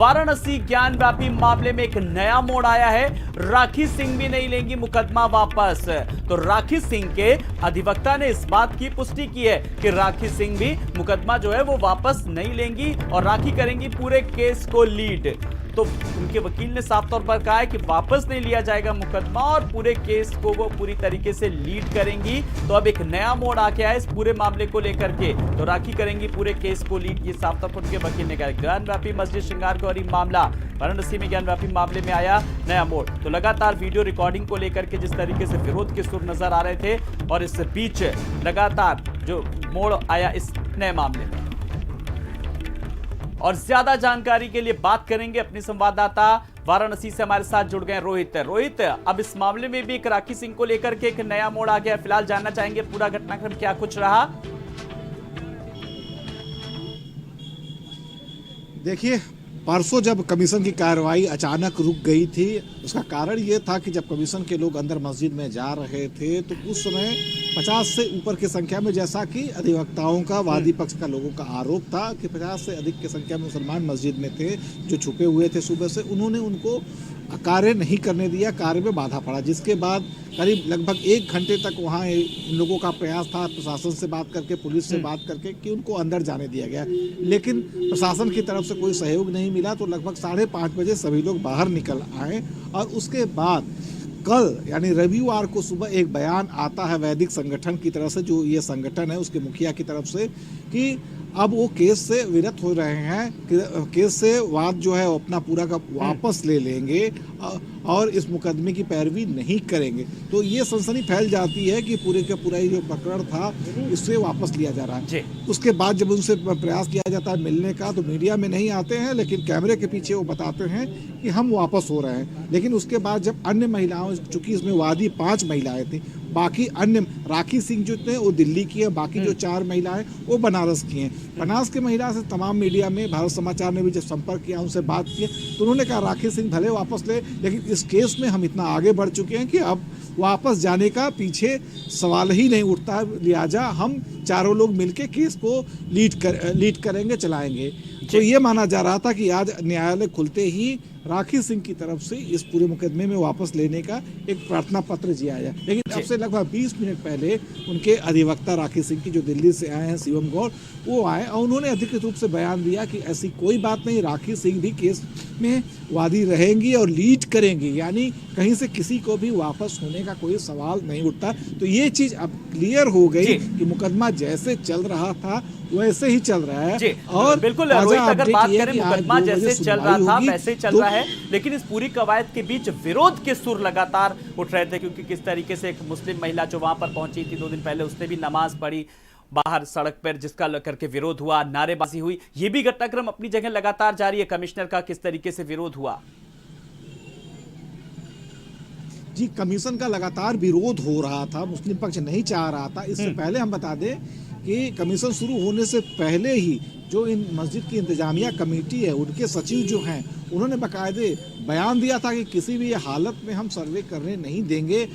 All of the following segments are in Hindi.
वाराणसी ज्ञानव्यापी मामले में एक नया मोड़ आया है। राखी सिंह भी नहीं लेंगी मुकदमा वापस। तो राखी सिंह के अधिवक्ता ने इस बात की पुष्टि की है कि राखी सिंह भी मुकदमा जो है वो वापस नहीं लेंगी और राखी करेंगी पूरे केस को लीड। तो उनके वकील ने साफ तौर पर कहा है कि वापस नहीं लिया जाएगा मुकदमा और पूरे केस को वो पूरी तरीके से लीड करेंगी। तो अब एक नया मोड़ आ गया है इस पूरे मामले को लेकर के। तो राखी करेंगी पूरे केस को लीड, ये साफ तौर पर उनके वकील ने कहा। ज्ञानव्यापी मस्जिद श्रृंगार गौरी मामला, वाराणसी में ज्ञानव्यापी मामले में आया नया मोड़। तो लगातार वीडियो रिकॉर्डिंग को लेकर के जिस तरीके से विरोध के सुर नजर आ रहे थे और इस बीच लगातार जो मोड़ आया इस नए मामले में। और ज्यादा जानकारी के लिए बात करेंगे अपने संवाददाता वाराणसी से हमारे साथ जुड़ गए रोहित, अब इस मामले में भी एक राखी सिंह को लेकर के एक नया मोड़ आ गया। फिलहाल जानना चाहेंगे पूरा घटनाक्रम क्या कुछ रहा। देखिए, परसों जब कमीशन की कार्रवाई अचानक रुक गई थी, उसका कारण ये था कि जब कमीशन के लोग अंदर मस्जिद में जा रहे थे तो उस समय 50 से ऊपर की संख्या में, जैसा कि अधिवक्ताओं का, वादी पक्ष का लोगों का आरोप था कि 50 से अधिक की संख्या में मुसलमान मस्जिद में थे जो छुपे हुए थे सुबह से। उन्होंने उनको कार्य नहीं करने दिया, कार्य में बाधा पड़ा, जिसके बाद करीब लगभग 1 घंटे तक वहाँ इन लोगों का प्रयास था प्रशासन से बात करके, पुलिस से बात करके, कि उनको अंदर जाने दिया गया। लेकिन प्रशासन की तरफ से कोई सहयोग नहीं मिला। तो लगभग 5:30 बजे सभी लोग बाहर निकल आए और उसके बाद कल यानी रविवार को सुबह एक बयान आता है वैदिक संगठन की तरफ से, जो ये संगठन है उसके मुखिया की तरफ से, कि अब वो केस से विरत हो रहे हैं, केस से वाद जो है अपना पूरा का वापस ले लेंगे और इस मुकदमे की पैरवी नहीं करेंगे। तो ये सनसनी फैल जाती है कि पूरे का पूरा जो प्रकरण था इससे वापस लिया जा रहा है। उसके बाद जब उनसे प्रयास किया जाता है मिलने का तो मीडिया में नहीं आते हैं, लेकिन कैमरे के पीछे वो बताते हैं कि हम वापस हो रहे हैं। लेकिन उसके बाद जब अन्य महिलाओं, चूंकि इसमें वादी 5 महिलाएं थी, बाकी अन्य, राखी सिंह जो थे वो दिल्ली की है, बाकी जो 4 महिलाएं वो बनारस की हैं। बनारस की महिला से तमाम मीडिया में, भारत समाचार ने भी जब संपर्क किया, उनसे बात की, तो उन्होंने कहा राखी सिंह भले वापस ले, लेकिन इस केस में हम इतना आगे बढ़ चुके हैं कि अब वापस जाने का पीछे सवाल ही नहीं उठता है। लिहाजा हम चारों लोग मिलकर केस को लीड करेंगे, चलाएंगे। तो ये माना जा रहा था कि आज न्यायालय खुलते ही राखी सिंह की तरफ से इस पूरे मुकदमे में वापस लेने का एक प्रार्थना पत्र दिया जाए। लेकिन अब से लगभग 20 मिनट पहले उनके अधिवक्ता राखी सिंह की, जो दिल्ली से आए हैं, शिवम गौर, वो आए और उन्होंने अधिकृत रूप से बयान दिया कि ऐसी कोई बात नहीं, राखी सिंह भी केस में वादी रहेंगी और लीड करेंगी, यानी कहीं से किसी को भी वापस होने का कोई सवाल नहीं उठता। तो ये चीज अब क्लियर हो गई कि मुकदमा जैसे चल रहा था वैसे ही चल रहा है। और बिल्कुल रोहित, अगर बात करें मुकदमा जैसे चल रहा था वैसे ही चल रहा है, लेकिन इस पूरी कवायद के बीच विरोध के सुर लगातार उठ रहे थे, क्योंकि किस तरीके से एक मुस्लिम महिला जो वहां पर पहुंची थी 2 दिन पहले, उसने भी नमाज पढ़ी बाहर सड़क पर, जिसका करके विरोध हुआ, नारेबाजी हुई। ये भी घटनाक्रम अपनी जगह लगातार जारी है। कमिश्नर का किस तरीके से विरोध हुआ? जी, कमीशन का लगातार विरोध हो रहा था, मुस्लिम पक्ष नहीं चाह रहा था। इससे पहले हम बता दें कि कमीशन शुरू होने से पहले ही जो इन मस्जिद की इंतजामिया कमेटी है, उनके सचिव जो हैं, उन्होंने बाकायदे बयान दिया था कि किसी भी हालत में हम सर्वे करने नहीं देंगे,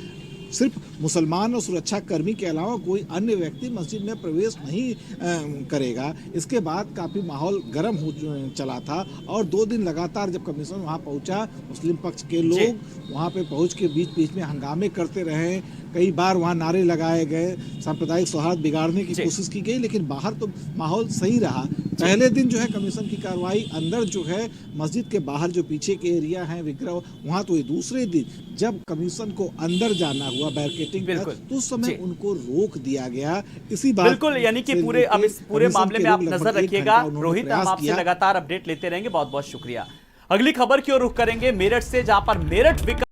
सिर्फ मुसलमान और सुरक्षा कर्मी के अलावा कोई अन्य व्यक्ति मस्जिद में प्रवेश नहीं करेगा। इसके बाद काफ़ी माहौल गर्म हो चला था और 2 दिन लगातार जब कमीशन वहां पहुंचा, मुस्लिम पक्ष के लोग वहां पे पहुंच के बीच बीच में हंगामे करते रहे। कई बार वहां नारे लगाए गए, सांप्रदायिक सौहार्द बिगाड़ने की कोशिश की गई, लेकिन बाहर तो माहौल सही रहा। पहले दिन जो है कमीशन की कार्रवाई अंदर जो है मस्जिद के बाहर जो पीछे के एरिया है विग्रह, वहां तो दूसरे दिन जब कमीशन को अंदर जाना हुआ बैरिकेडिंग, तो उस समय उनको रोक दिया गया। इसी बात बिल्कुल, यानी कि पूरे अब इस पूरे मामले में आप नजर रखिएगा रोहित, हम आपसे लगातार अपडेट लेते रहेंगे। बहुत बहुत शुक्रिया। अगली खबर की ओर रुख करेंगे मेरठ से, जहां पर मेरठ